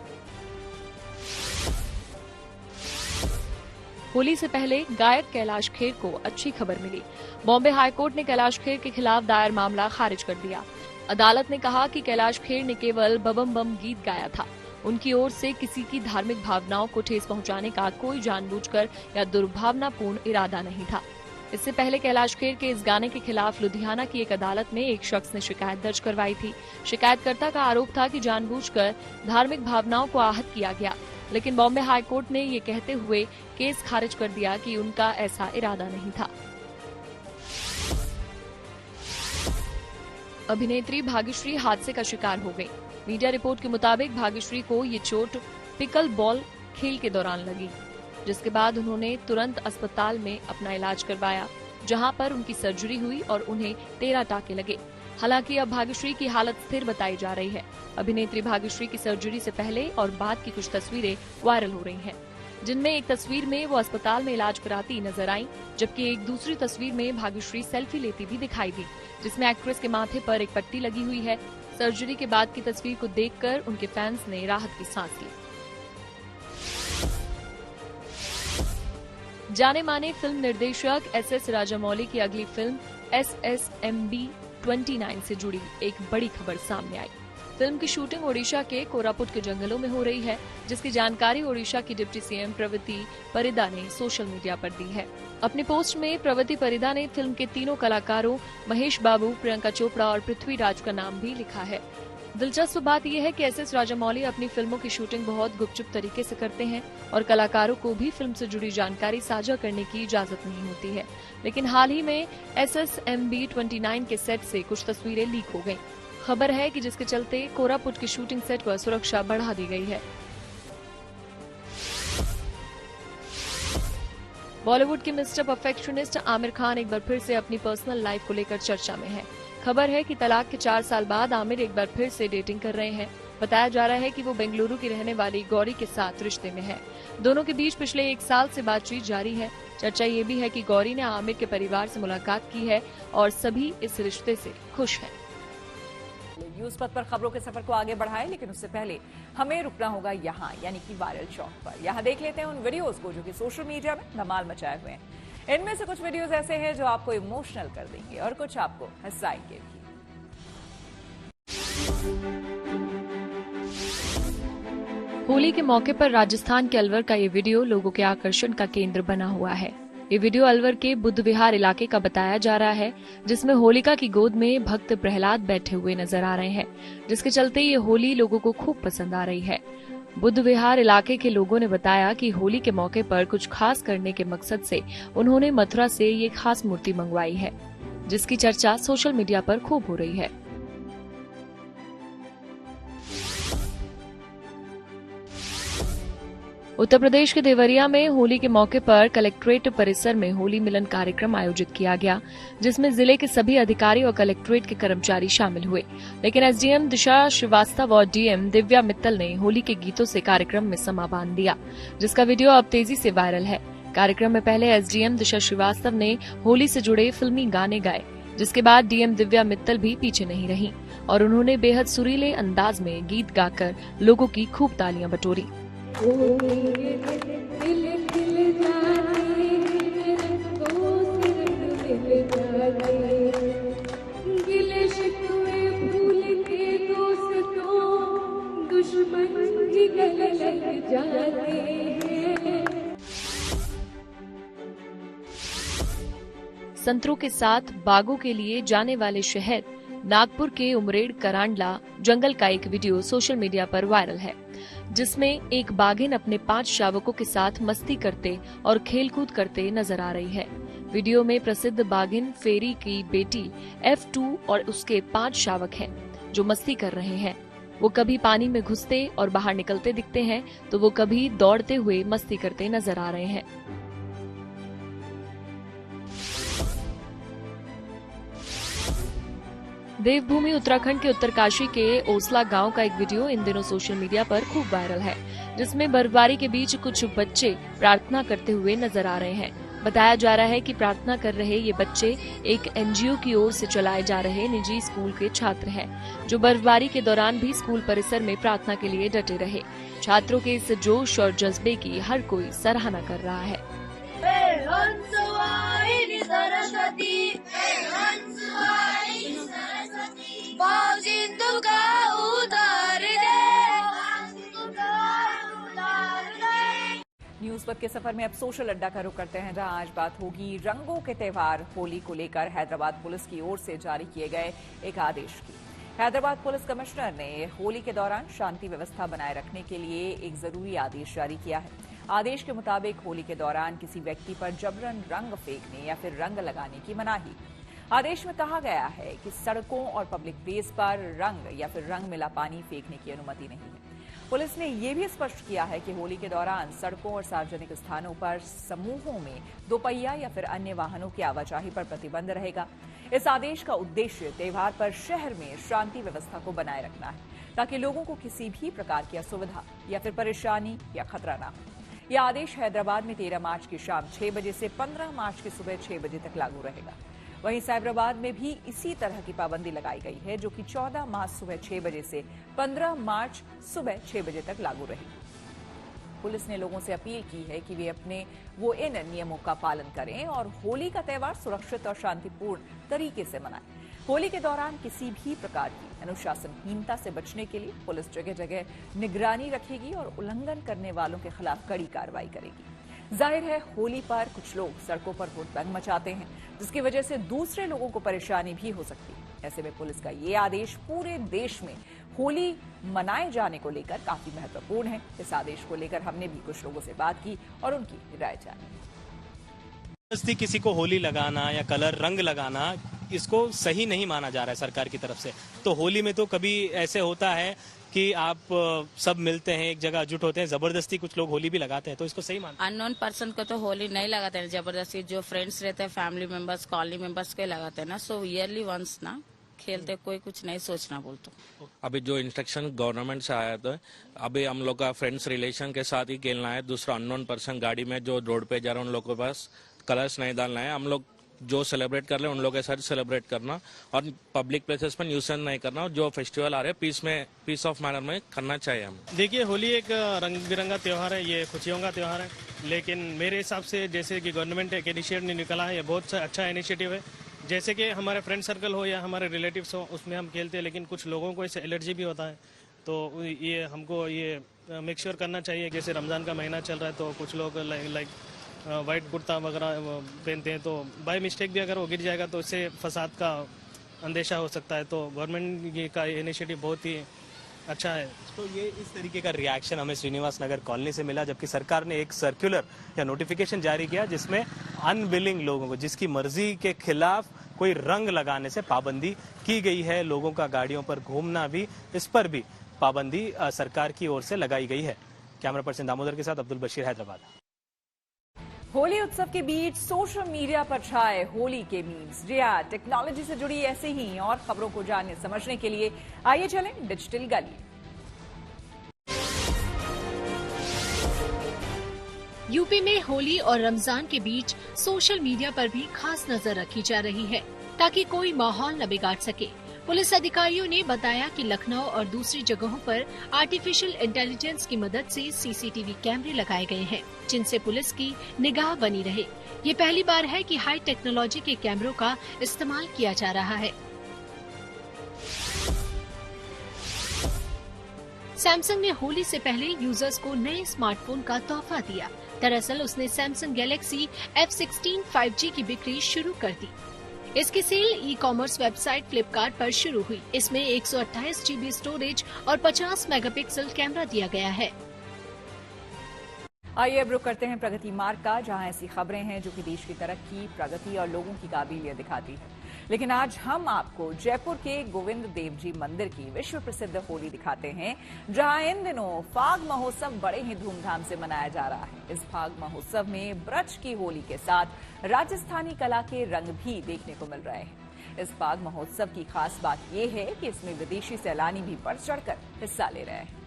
होली से पहले गायक कैलाश खेर को अच्छी खबर मिली। बॉम्बे हाईकोर्ट ने कैलाश खेर के खिलाफ दायर मामला खारिज कर दिया। अदालत ने कहा कि कैलाश खेर ने केवल बबम बम गीत गाया था। उनकी ओर से किसी की धार्मिक भावनाओं को ठेस पहुंचाने का कोई जानबूझकर या दुर्भावनापूर्ण इरादा नहीं था। इससे पहले कैलाश खेर के इस गाने के खिलाफ लुधियाना की एक अदालत में एक शख्स ने शिकायत दर्ज करवाई थी। शिकायतकर्ता का आरोप था कि जानबूझकर धार्मिक भावनाओं को आहत किया गया, लेकिन बॉम्बे हाईकोर्ट ने ये कहते हुए केस खारिज कर दिया कि उनका ऐसा इरादा नहीं था। अभिनेत्री भाग्यश्री हादसे का शिकार हो गई। मीडिया रिपोर्ट के मुताबिक भाग्यश्री को ये चोट पिकल बॉल खेल के दौरान लगी, जिसके बाद उन्होंने तुरंत अस्पताल में अपना इलाज करवाया, जहां पर उनकी सर्जरी हुई और उन्हें 13 टाके लगे। हालांकि अब भाग्यश्री की हालत स्थिर बताई जा रही है। अभिनेत्री भाग्यश्री की सर्जरी से पहले और बाद की कुछ तस्वीरें वायरल हो रही हैं, जिनमें एक तस्वीर में वो अस्पताल में इलाज कराती नजर आई, जबकि एक दूसरी तस्वीर में भाग्यश्री सेल्फी लेती भी दिखाई दी, जिसमें एक्ट्रेस के माथे पर एक पट्टी लगी हुई है। सर्जरी के बाद की तस्वीर को देखकर उनके फैंस ने राहत की सांस ली। जाने माने फिल्म निर्देशक SS राजामौली की अगली फिल्म SSMB 29 से जुड़ी एक बड़ी खबर सामने आई। फिल्म की शूटिंग ओडिशा के कोरापुट के जंगलों में हो रही है, जिसकी जानकारी ओडिशा की डिप्टी CM प्रवृत्ति परिदा ने सोशल मीडिया पर दी है। अपनी पोस्ट में प्रवृत्ति परिदा ने फिल्म के तीनों कलाकारों महेश बाबू, प्रियंका चोपड़ा और पृथ्वीराज का नाम भी लिखा है। दिलचस्प बात यह है कि SS राजामौली अपनी फिल्मों की शूटिंग बहुत गुपचुप तरीके से करते हैं और कलाकारों को भी फिल्म से जुड़ी जानकारी साझा करने की इजाजत नहीं होती है। लेकिन हाल ही में SSMB 29 के सेट से कुछ तस्वीरें लीक हो गयी। खबर है कि जिसके चलते कोरापुट की शूटिंग सेट पर सुरक्षा बढ़ा दी गई है। बॉलीवुड के मिस्टर परफेक्शनिस्ट आमिर खान एक बार फिर से अपनी पर्सनल लाइफ को लेकर चर्चा में है। खबर है कि तलाक के 4 साल बाद आमिर एक बार फिर से डेटिंग कर रहे हैं। बताया जा रहा है कि वो बेंगलुरु की रहने वाली गौरी के साथ रिश्ते में है। दोनों के बीच पिछले 1 साल से बातचीत जारी है। चर्चा ये भी है कि गौरी ने आमिर के परिवार से मुलाकात की है और सभी इस रिश्ते से खुश हैं। न्यूज पथ पर खबरों के सफर को आगे बढ़ाएं, लेकिन उससे पहले हमें रुकना होगा यहाँ, यानी कि वायरल चौक पर। यहाँ देख लेते हैं उन वीडियोस को जो कि सोशल मीडिया में धमाल मचाए हुए हैं। इनमें से कुछ वीडियोस ऐसे हैं जो आपको इमोशनल कर देंगे और कुछ आपको हंसाएंगे भी। होली के मौके पर राजस्थान के अलवर का ये वीडियो लोगों के आकर्षण का केंद्र बना हुआ है। ये वीडियो अलवर के बुद्ध विहार इलाके का बताया जा रहा है, जिसमें होलिका की गोद में भक्त प्रहलाद बैठे हुए नजर आ रहे हैं, जिसके चलते ये होली लोगों को खूब पसंद आ रही है। बुद्ध विहार इलाके के लोगों ने बताया कि होली के मौके पर कुछ खास करने के मकसद से उन्होंने मथुरा से ये खास मूर्ति मंगवाई है, जिसकी चर्चा सोशल मीडिया पर खूब हो रही है। उत्तर प्रदेश के देवरिया में होली के मौके पर कलेक्ट्रेट परिसर में होली मिलन कार्यक्रम आयोजित किया गया, जिसमें जिले के सभी अधिकारी और कलेक्ट्रेट के कर्मचारी शामिल हुए। लेकिन एसडीएम दिशा श्रीवास्तव और डीएम दिव्या मित्तल ने होली के गीतों से कार्यक्रम में समा बांध दिया, जिसका वीडियो अब तेजी से वायरल है। कार्यक्रम में पहले एसडीएम दिशा श्रीवास्तव ने होली से जुड़े फिल्मी गाने गाए, जिसके बाद डीएम दिव्या मित्तल भी पीछे नहीं रहीं और उन्होंने बेहद सुरीले अंदाज में गीत गाकर लोगों की खूब तालियां बटोरी। संतरों के साथ बागों के लिए जाने वाले शहर नागपुर के उमरेड करांडला जंगल का एक वीडियो सोशल मीडिया पर वायरल है, जिसमें एक बाघिन अपने 5 शावकों के साथ मस्ती करते और खेलकूद करते नजर आ रही है। वीडियो में प्रसिद्ध बाघिन फेरी की बेटी F2 और उसके 5 शावक हैं, जो मस्ती कर रहे हैं। वो कभी पानी में घुसते और बाहर निकलते दिखते हैं, तो वो कभी दौड़ते हुए मस्ती करते नजर आ रहे हैं। देवभूमि उत्तराखंड के उत्तरकाशी के ओसला गांव का एक वीडियो इन दिनों सोशल मीडिया पर खूब वायरल है, जिसमें बर्फबारी के बीच कुछ बच्चे प्रार्थना करते हुए नजर आ रहे हैं। बताया जा रहा है कि प्रार्थना कर रहे ये बच्चे एक एनजीओ की ओर से चलाए जा रहे निजी स्कूल के छात्र हैं, जो बर्फबारी के दौरान भी स्कूल परिसर में प्रार्थना के लिए डटे रहे। छात्रों के इस जोश और जज्बे की हर कोई सराहना कर रहा है। न्यूज पथ के सफर में अब सोशल अड्डा का रुख करते हैं, जहां आज बात होगी रंगों के त्योहार होली को लेकर हैदराबाद पुलिस की ओर से जारी किए गए एक आदेश की। हैदराबाद पुलिस कमिश्नर ने होली के दौरान शांति व्यवस्था बनाए रखने के लिए एक जरूरी आदेश जारी किया है। आदेश के मुताबिक होली के दौरान किसी व्यक्ति पर जबरन रंग फेंकने या फिर रंग लगाने की मनाही। आदेश में कहा गया है कि सड़कों और पब्लिक प्लेस पर रंग या फिर रंग मिला पानी फेंकने की अनुमति नहीं है। पुलिस ने यह भी स्पष्ट किया है कि होली के दौरान सड़कों और सार्वजनिक स्थानों पर समूहों में दोपहिया या फिर अन्य वाहनों की आवाजाही पर प्रतिबंध रहेगा। इस आदेश का उद्देश्य त्योहार पर शहर में शांति व्यवस्था को बनाए रखना है, ताकि लोगों को किसी भी प्रकार की असुविधा या फिर परेशानी या खतरा न हो। यह आदेश हैदराबाद में 13 मार्च की शाम 6 बजे से 15 मार्च की सुबह 6 बजे तक लागू रहेगा। वहीं साइबराबाद में भी इसी तरह की पाबंदी लगाई गई है, जो कि 14 मार्च सुबह 6 बजे से 15 मार्च सुबह 6 बजे तक लागू रहेगी। पुलिस ने लोगों से अपील की है कि वे इन नियमों का पालन करें और होली का त्योहार सुरक्षित और शांतिपूर्ण तरीके से मनाएं। होली के दौरान किसी भी प्रकार की अनुशासनहीनता से बचने के लिए पुलिस जगह जगह निगरानी रखेगी और उल्लंघन करने वालों के खिलाफ कड़ी कार्रवाई करेगी। जाहिर है, होली पर कुछ लोग सड़कों पर हुड़दंग मचाते हैं, जिसकी वजह से दूसरे लोगों को परेशानी भी हो सकती है। ऐसे में पुलिस का ये आदेश पूरे देश में होली मनाए जाने को लेकर काफी महत्वपूर्ण है। इस आदेश को लेकर हमने भी कुछ लोगों से बात की और उनकी राय जानी। किसी को होली लगाना या कलर रंग लगाना, इसको सही नहीं माना जा रहा है सरकार की तरफ से। तो होली में तो कभी ऐसे होता है कि आप सब मिलते हैं, एक जगह जुट होते हैं, जबरदस्ती कुछ लोग होली भी लगाते हैं, तो इसको सही मानते हैं? अननोन पर्सन को तो होली नहीं लगाते हैं जबरदस्ती, जो फ्रेंड्स रहते हैं, फैमिली मेंबर्स, कॉलोनी मेंबर्स को लगाते हैं ना। सो ईयरली वंस ना खेलते, कोई कुछ नहीं सोचना बोलते। अभी जो इंस्ट्रक्शन गवर्नमेंट से आया था, अभी हम लोग का फ्रेंड्स रिलेशन के साथ ही खेलना है। दूसरा अननोन पर्सन गाड़ी में जो रोड पे जा रहा है उन लोगों के पास कलर्स नहीं डालना है। हम लोग जो सेलिब्रेट कर रहे हैं उन लोगों के साथ सेलिब्रेट करना और पब्लिक प्लेसेस पर न्यूसेंस नहीं करना और जो फेस्टिवल आ रहे हैं पीस ऑफ मैनर में करना चाहिए हम। देखिए, होली एक रंग बिरंगा त्यौहार है, ये खुशियों का त्यौहार है, लेकिन मेरे हिसाब से जैसे कि गवर्नमेंट एक इनिशिएटिव निकला है, ये बहुत अच्छा इनिशिएटिव है। जैसे कि हमारे फ्रेंड सर्कल हो या हमारे रिलेटिव्स हो, उसमें हम खेलते हैं, लेकिन कुछ लोगों को इससे एलर्जी भी होता है, तो ये हमको ये मेक श्योर करना चाहिए। जैसे रमज़ान का महीना चल रहा है तो कुछ लोग लाइक वाइट कुर्ता वगैरह पहनते हैं, तो बाय मिस्टेक भी अगर वो गिर जाएगा तो इससे फसाद का अंदेशा हो सकता है। तो गवर्नमेंट का इनिशिएटिव बहुत ही अच्छा है। तो ये इस तरीके का रिएक्शन हमें श्रीनिवास नगर कॉलोनी से मिला, जबकि सरकार ने एक सर्कुलर या नोटिफिकेशन जारी किया जिसमें अनविलिंग लोगों को, जिसकी मर्जी के खिलाफ कोई रंग लगाने से पाबंदी की गई है। लोगों का गाड़ियों पर घूमना भी, इस पर भी पाबंदी सरकार की ओर से लगाई गई है। कैमरा पर्सन दामोदर के साथ अब्दुल बशीर, हैदराबाद। होली उत्सव के बीच सोशल मीडिया पर छाए होली के मीम्स। जी हाँ, टेक्नोलॉजी से जुड़ी ऐसे ही और खबरों को जानने समझने के लिए आइए चलें डिजिटल गली। यूपी में होली और रमजान के बीच सोशल मीडिया पर भी खास नजर रखी जा रही है ताकि कोई माहौल न बिगाड़ सके। पुलिस अधिकारियों ने बताया कि लखनऊ और दूसरी जगहों पर आर्टिफिशियल इंटेलिजेंस की मदद से सीसीटीवी कैमरे लगाए गए हैं, जिनसे पुलिस की निगाह बनी रहे। ये पहली बार है कि हाई टेक्नोलॉजी के कैमरों का इस्तेमाल किया जा रहा है। सैमसंग ने होली से पहले यूजर्स को नए स्मार्टफोन का तोहफा दिया। दरअसल उसने सैमसंग गैलेक्सी F16 5G की बिक्री शुरू कर दी। इसकी सेल ई-कॉमर्स वेबसाइट फ्लिपकार्ट पर शुरू हुई। इसमें 128 GB स्टोरेज और 50 मेगापिक्सल कैमरा दिया गया है। आइए अब रुक करते हैं प्रगति मार्ग का, जहां ऐसी खबरें हैं जो कि देश की तरक्की, प्रगति और लोगों की काबिलियत दिखाती है। लेकिन आज हम आपको जयपुर के गोविंद देव जी मंदिर की विश्व प्रसिद्ध होली दिखाते हैं, जहां इन दिनों फाग महोत्सव बड़े ही धूमधाम से मनाया जा रहा है। इस फाग महोत्सव में ब्रज की होली के साथ राजस्थानी कला के रंग भी देखने को मिल रहे हैं। इस फाग महोत्सव की खास बात यह है कि इसमें विदेशी सैलानी भी बढ़ चढ़कर हिस्सा ले रहे हैं।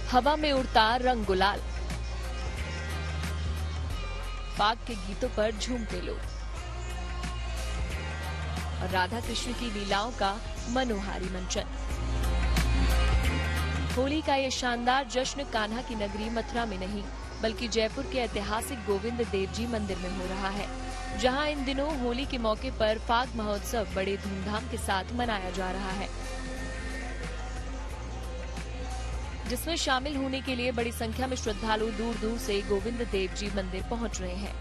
हवा में उड़ता रंग गुलाल, फाग के गीतों पर झूमते लोग और राधा कृष्ण की लीलाओं का मनोहारी मंचन। होली का ये शानदार जश्न कान्हा की नगरी मथुरा में नहीं बल्कि जयपुर के ऐतिहासिक गोविंद देव जी मंदिर में हो रहा है, जहां इन दिनों होली के मौके पर फाग महोत्सव बड़े धूमधाम के साथ मनाया जा रहा है, जिसमें शामिल होने के लिए बड़ी संख्या में श्रद्धालु दूर दूर से गोविंद देव जी मंदिर पहुंच रहे हैं।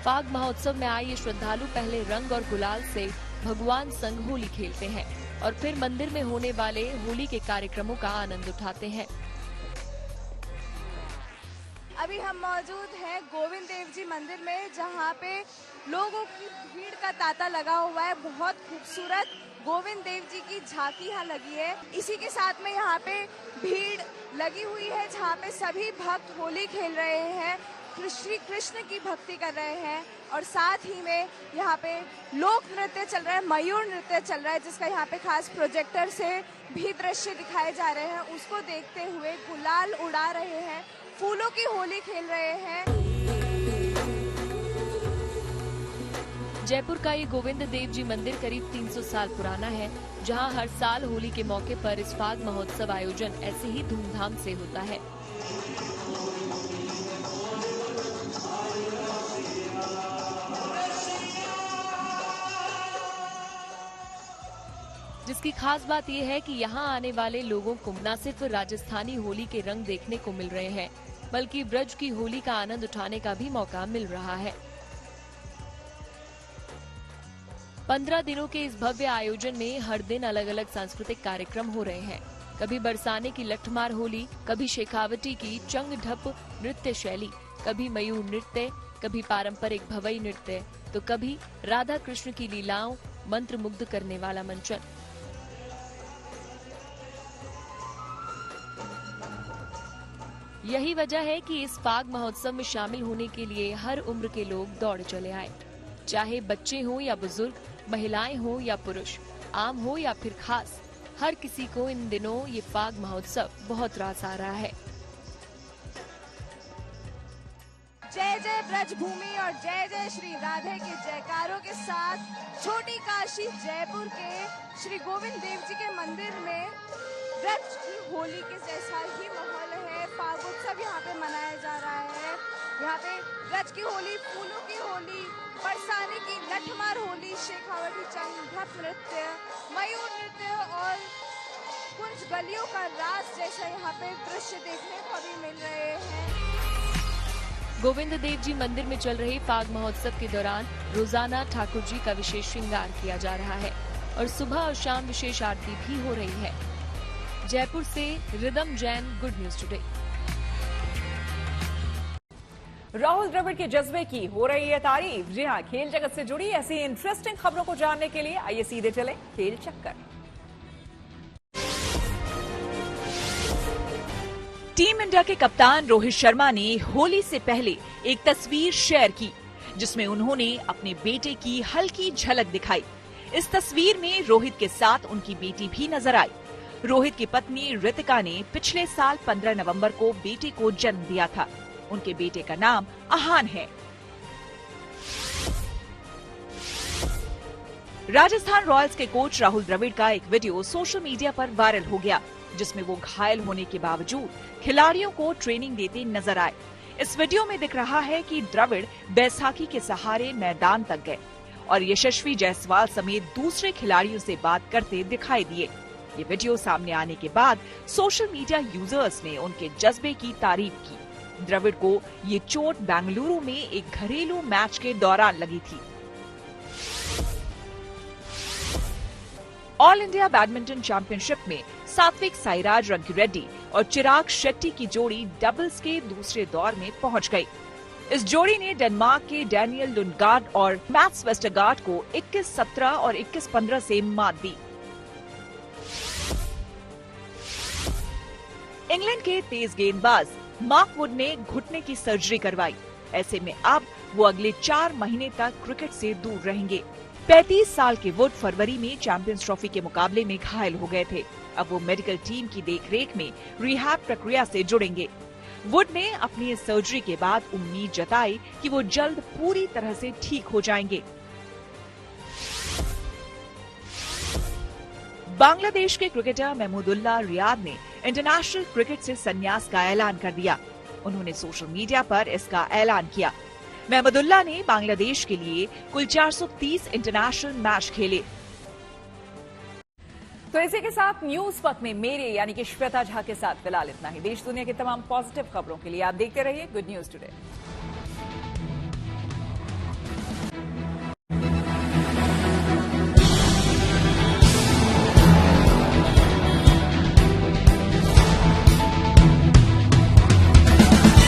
फाग महोत्सव में आए ये श्रद्धालु पहले रंग और गुलाल से भगवान संग होली खेलते हैं और फिर मंदिर में होने वाले होली के कार्यक्रमों का आनंद उठाते हैं। अभी हम मौजूद हैं गोविंद देव जी मंदिर में, जहां पे लोगों की भीड़ का तांता लगा हुआ है। बहुत खूबसूरत गोविंद देव जी की झांकी यहाँ लगी है। इसी के साथ में यहाँ पे भीड़ लगी हुई है, जहाँ पे सभी भक्त होली खेल रहे हैं, श्री कृष्ण की भक्ति कर रहे हैं और साथ ही में यहाँ पे लोक नृत्य चल रहा है, मयूर नृत्य चल रहा है, जिसका यहाँ पे खास प्रोजेक्टर से भी दृश्य दिखाए जा रहे हैं। उसको देखते हुए गुलाल उड़ा रहे हैं, फूलों की होली खेल रहे हैं। जयपुर का ये गोविंद देव जी मंदिर करीब 300 साल पुराना है, जहां हर साल होली के मौके पर इस फाग महोत्सव आयोजन ऐसे ही धूमधाम से होता है। जिसकी खास बात यह है कि यहाँ आने वाले लोगों को न सिर्फ राजस्थानी होली के रंग देखने को मिल रहे हैं, बल्कि ब्रज की होली का आनंद उठाने का भी मौका मिल रहा है। 15 दिनों के इस भव्य आयोजन में हर दिन अलग अलग सांस्कृतिक कार्यक्रम हो रहे हैं। कभी बरसाने की लठमार होली, कभी शेखावटी की चंग ढप नृत्य शैली, कभी मयूर नृत्य, कभी पारंपरिक भवई नृत्य, तो कभी राधा कृष्ण की लीलाओं, मंत्र मुग्ध करने वाला मंचन। यही वजह है कि इस फाग महोत्सव में शामिल होने के लिए हर उम्र के लोग दौड़ चले आए। चाहे बच्चे हो या बुजुर्ग, महिलाएं हो या पुरुष, आम हो या फिर खास, हर किसी को इन दिनों ये फाग महोत्सव बहुत रास आ रहा है। जय जय ब्रजभूमि और जय जय श्री राधे के जयकारों के साथ छोटी काशी जयपुर के श्री गोविंद देव जी के मंदिर में ब्रज की होली के जैसा ही माहौल है। फागोत्सव यहाँ पे मनाया जा रहा है। यहाँ पे ब्रज की होली, फूलों की होली, बरसाने की लठमार होली, शेखावटी चंघप नृत्य, मयूर नृत्य और कुंज गलियों का रास जैसा यहाँ पे दृश्य देखने को अभी मिल रहे हैं। गोविंद देव जी मंदिर में चल रहे फाग महोत्सव के दौरान रोजाना ठाकुर जी का विशेष श्रृंगार किया जा रहा है और सुबह और शाम विशेष आरती भी हो रही है। जयपुर से Rhythm Jain, good news today. Rahul Dravid के जज्बे की हो रही है तारीफ। जी हाँ, खेल जगत से जुड़ी ऐसी इंटरेस्टिंग खबरों को जानने के लिए आइए सीधे चले खेल चक्कर। टीम इंडिया के कप्तान रोहित शर्मा ने होली से पहले एक तस्वीर शेयर की जिसमें उन्होंने अपने बेटे की हल्की झलक दिखाई। इस तस्वीर में रोहित के साथ उनकी बेटी भी नजर आई। रोहित की पत्नी रितिका ने पिछले साल 15 नवंबर को बेटे को जन्म दिया था। उनके बेटे का नाम आहान है। राजस्थान रॉयल्स के कोच राहुल द्रविड़ का एक वीडियो सोशल मीडिया पर वायरल हो गया जिसमें वो घायल होने के बावजूद खिलाड़ियों को ट्रेनिंग देते नजर आए। इस वीडियो में दिख रहा है कि द्रविड़ बैसाखी के सहारे मैदान तक गए और यशस्वी जायसवाल समेत दूसरे खिलाड़ियों से बात करते दिखाई दिए। ये वीडियो सामने आने के बाद सोशल मीडिया यूजर्स ने उनके जज्बे की तारीफ की। द्रविड़ को ये चोट बेंगलुरु में एक घरेलू मैच के दौरान लगी थी। ऑल इंडिया बैडमिंटन चैंपियनशिप में सात्विक साईराज रंकीरेड्डी और चिराग शेट्टी की जोड़ी डबल्स के दूसरे दौर में पहुंच गई। इस जोड़ी ने डेनमार्क के डैनियल लुंडगार्ड और मैथ्स वेस्टरगार्ड को 21-17 और 21-15 से मात दी। इंग्लैंड के तेज गेंदबाज मार्क वुड ने घुटने की सर्जरी करवाई। ऐसे में अब वो अगले 4 महीने तक क्रिकेट से दूर रहेंगे। 35 साल के वुड फरवरी में चैंपियंस ट्रॉफी के मुकाबले में घायल हो गए थे। अब वो मेडिकल टीम की देखरेख में रिहैब प्रक्रिया से जुड़ेंगे। वुड ने अपनी इस सर्जरी के बाद उम्मीद जताई कि वो जल्द पूरी तरह से ठीक हो जाएंगे। बांग्लादेश के क्रिकेटर महमूदुल्लाह रियाद ने इंटरनेशनल क्रिकेट से संन्यास का ऐलान कर दिया। उन्होंने सोशल मीडिया पर इसका ऐलान किया। महमूदुल्लाह ने बांग्लादेश के लिए कुल 430 इंटरनेशनल मैच खेले। तो इसी के साथ न्यूज वक्त में मेरे यानी कि श्वेता झा के साथ फिलहाल इतना ही। देश दुनिया की तमाम पॉजिटिव खबरों के लिए आप देखते रहिए गुड न्यूज टुडे।